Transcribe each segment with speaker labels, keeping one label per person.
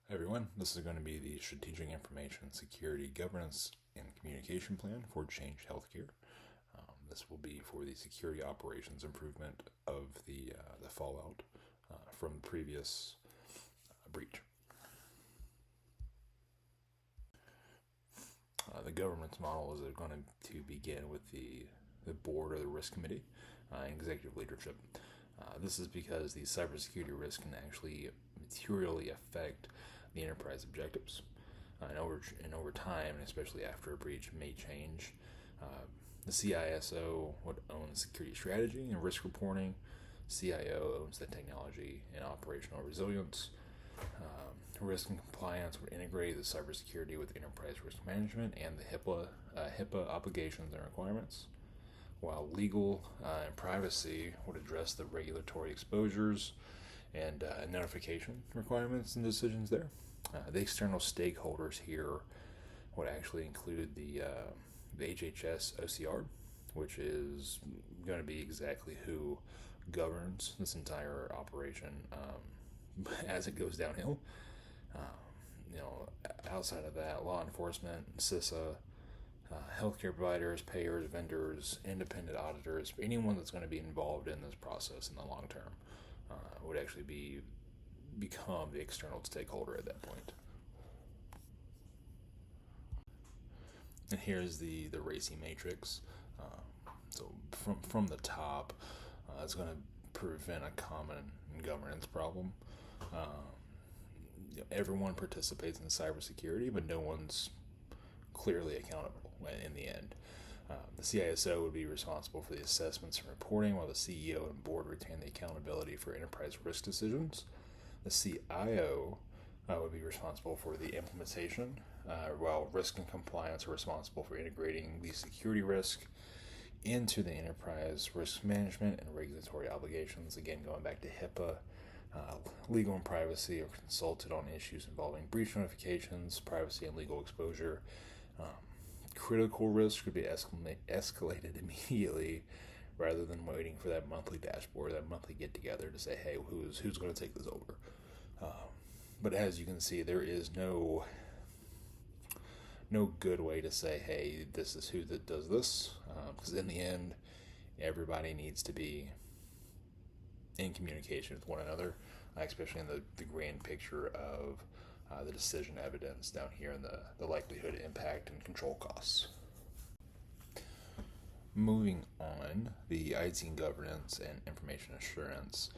Speaker 1: Hi everyone, this is going to be the Strategic Information Security Governance and Communication Plan for Change Healthcare. This will be for the security operations improvement of the fallout from the previous breach. The governance model is going to begin with the board or the risk committee and executive leadership. This is because the cybersecurity risk can actually materially affect the enterprise objectives. And over time, and especially after a breach, may change. The CISO would own the security strategy and risk reporting. CIO owns the technology and operational resilience. Risk and compliance would integrate the cybersecurity with enterprise risk management and the HIPAA obligations and requirements, while legal and privacy would address the regulatory exposures and notification requirements and decisions there. The external stakeholders here would actually include the HHS OCR, which is going to be exactly who governs this entire operation as it goes downhill. Outside of that, law enforcement, CISA, healthcare providers, payers, vendors, independent auditors, anyone that's going to be involved in this process in the long term would actually become the external stakeholder at that point. And here's the RACI matrix. So from the top, it's going to prevent a common governance problem. Everyone participates in cybersecurity, but no one's clearly accountable in the end. The CISO would be responsible for the assessments and reporting, while the CEO and board retain the accountability for enterprise risk decisions. The CIO would be responsible for the implementation, while risk and compliance are responsible for integrating the security risk into the enterprise risk management and regulatory obligations. Again, going back to HIPAA, legal and privacy are consulted on issues involving breach notifications, privacy and legal exposure. Critical risk could be escalated immediately rather than waiting for that monthly dashboard, that monthly get-together to say, hey, who's going to take this over? But as you can see, there is no good way to say, hey, this is who that does this, because in the end, everybody needs to be in communication with one another, especially in the grand picture of the decision evidence down here in the likelihood, impact, and control costs. Moving on, the IT governance and information assurance.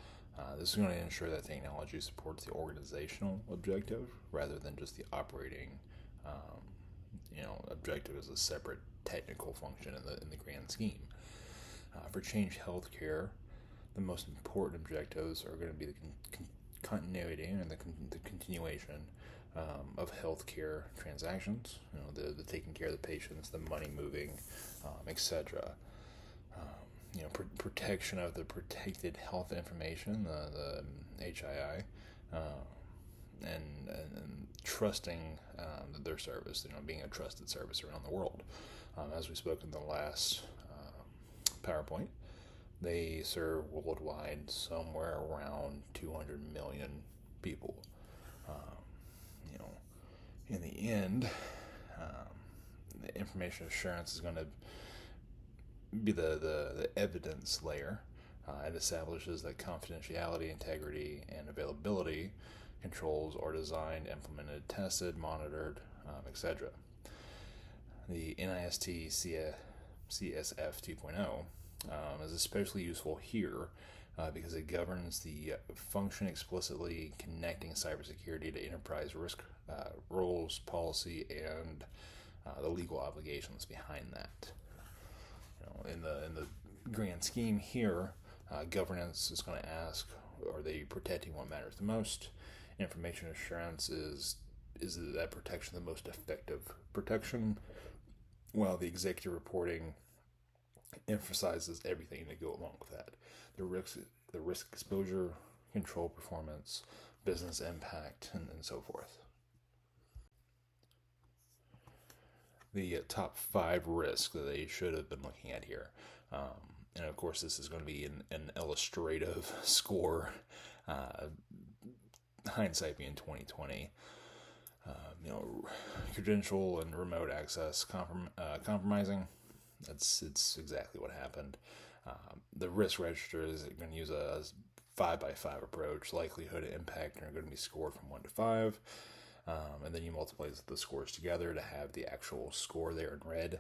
Speaker 1: This is going to ensure that technology supports the organizational objective rather than just the operating objective as a separate technical function in the grand scheme. For Change Healthcare, the most important objectives are going to be the continuity and the continuation of healthcare transactions, the taking care of the patients, the money moving, etc. Protection of the protected health information, the HII, and trusting their service, being a trusted service around the world. As we spoke in the last PowerPoint, they serve worldwide somewhere around 200 million people. In the end, the information assurance is going to be the evidence layer. It establishes that confidentiality, integrity, and availability controls are designed, implemented, tested, monitored, etc. The NIST CSF 2.0 is especially useful here because it governs the function explicitly connecting cybersecurity to enterprise risk rules, policy, and the legal obligations behind that. In the grand scheme here, governance is going to ask, are they protecting what matters the most? Information assurance is that protection the most effective protection? While the executive reporting emphasizes everything to go along with that: the risk exposure, control performance, business impact, and so forth. The top 5 risks that they should have been looking at here. And of course, this is going to be an illustrative score hindsight being 2020. You know, credential and remote access compromising. It's exactly what happened. The risk register is going to use a 5x5 approach. Likelihood and impact are going to be scored from 1 to 5. And then you multiply the scores together to have the actual score there in red.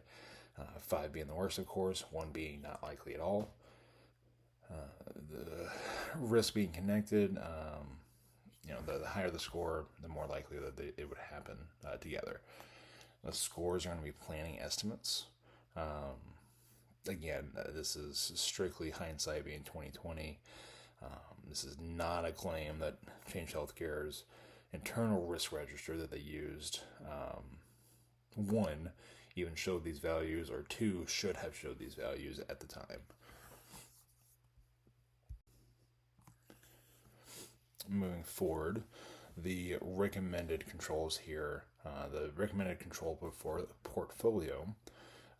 Speaker 1: 5 being the worst, of course, 1 being not likely at all. The risk being connected, you know, the higher the score, the more likely that it would happen together. The scores are going to be planning estimates. Again, this is strictly hindsight being 2020. This is not a claim that Change Healthcare's internal risk register that they used, 1, even showed these values, or 2, should have showed these values at the time. Moving forward, the recommended controls here, the recommended control portfolio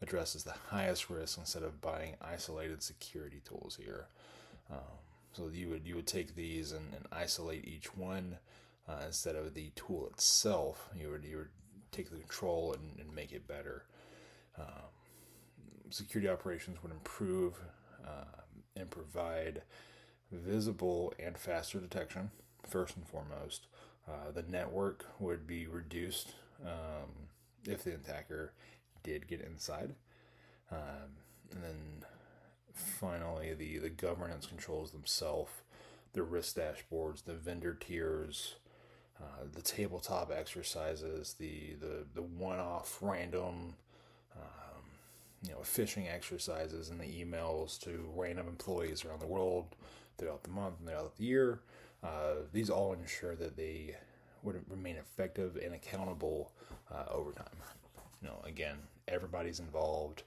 Speaker 1: addresses the highest risk instead of buying isolated security tools here. So you would take these and isolate each one instead of the tool itself. You would take the control and make it better. Security operations would improve and provide visible and faster detection, first and foremost. The network would be reduced if the attacker did get inside. And then finally, the governance controls themselves, the risk dashboards, the vendor tiers, the tabletop exercises, the one-off random phishing exercises in the emails to random employees around the world throughout the month and throughout the year. These all ensure that they would remain effective and accountable over time. Again, everybody's involved,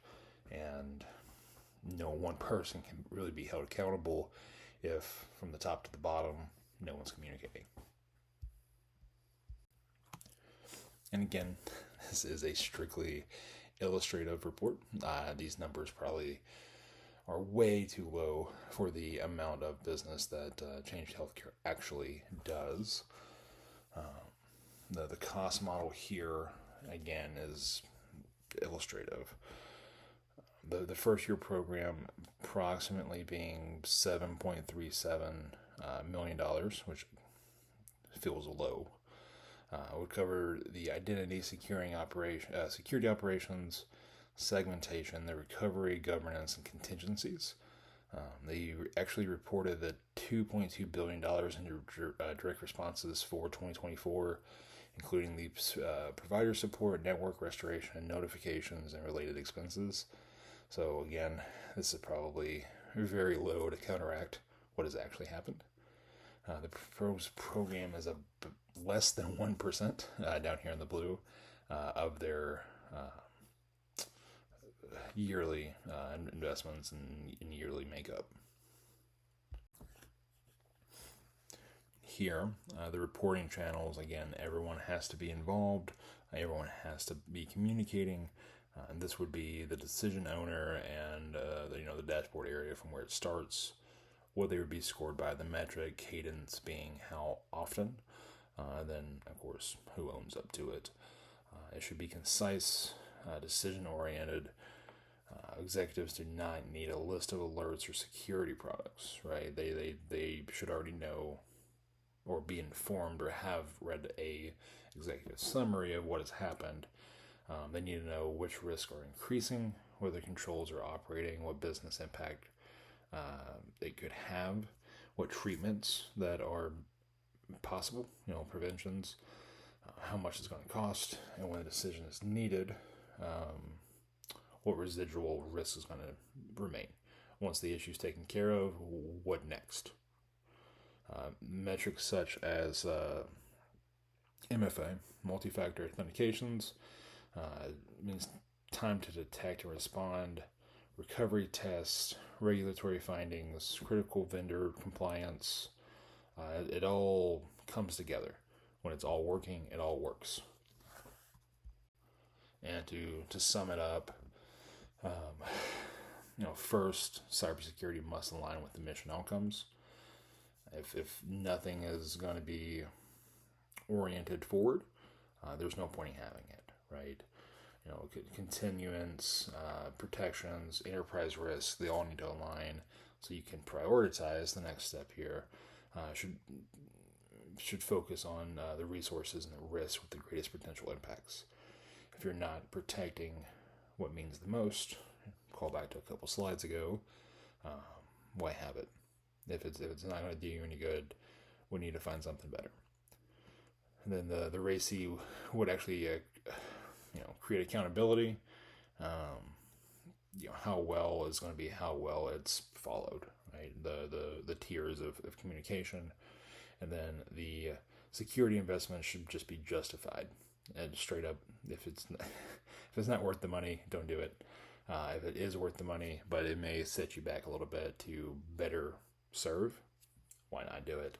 Speaker 1: and no one person can really be held accountable if from the top to the bottom no one's communicating. And again, this is a strictly illustrative report. These numbers probably are way too low for the amount of business that Change Healthcare actually does. The cost model here, again, is illustrative. The first year program approximately being $7.37 million, which feels low. Would cover the identity security operations, segmentation, the recovery, governance, and contingencies. They actually reported that $2.2 billion in direct responses for 2024, including the provider support, network restoration, notifications, and related expenses. So again, this is probably very low to counteract what has actually happened. The proposed program is less than 1% down here in the blue of their yearly investments and yearly makeup. Here, the reporting channels, again, everyone has to be involved, everyone has to be communicating, and this would be the decision owner and the dashboard area from where it starts, what they would be scored by, the metric, cadence being how often, then, of course, who owns up to it. It should be concise, decision-oriented. Executives do not need a list of alerts or security products, right? They should already know or be informed or have read a executive summary of what has happened. They need to know which risks are increasing, whether controls are operating, what business impact it could have, what treatments that are possible, preventions, how much it's going to cost, and when a decision is needed, what residual risk is going to remain. Once the issue is taken care of, what next? Metrics such as MFA, multi-factor authentications, means time to detect and respond, recovery tests, regulatory findings, critical vendor compliance. It all comes together. When it's all working, it all works. And to sum it up, first, cybersecurity must align with the mission outcomes. If nothing is going to be oriented forward, there's no point in having it, right? Continuance, protections, enterprise risk, they all need to align so you can prioritize the next step here. Should focus on the resources and the risks with the greatest potential impacts. If you're not protecting what means the most, call back to a couple slides ago, why have it? If it's not going to do you any good, we need to find something better. And then the RACI would actually create accountability. How well is going to be how well it's followed, right? The tiers of communication, and then the security investment should just be justified and straight up. If it's not worth the money, don't do it. If it is worth the money, but it may set you back a little bit to better serve, why not do it?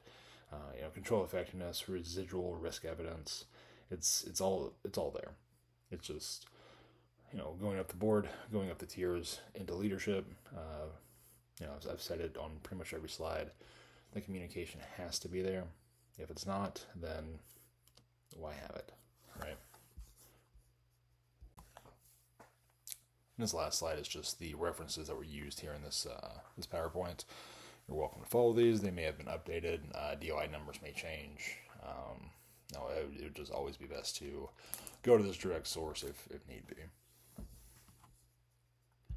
Speaker 1: Control effectiveness, residual risk evidence. It's all there. It's just going up the board, going up the tiers into leadership. I've said it on pretty much every slide. The communication has to be there. If it's not, then why have it, right? And this last slide is just the references that were used here in this PowerPoint. You're welcome to follow these. They may have been updated. DOI numbers may change. It would just always be best to go to this direct source if need be.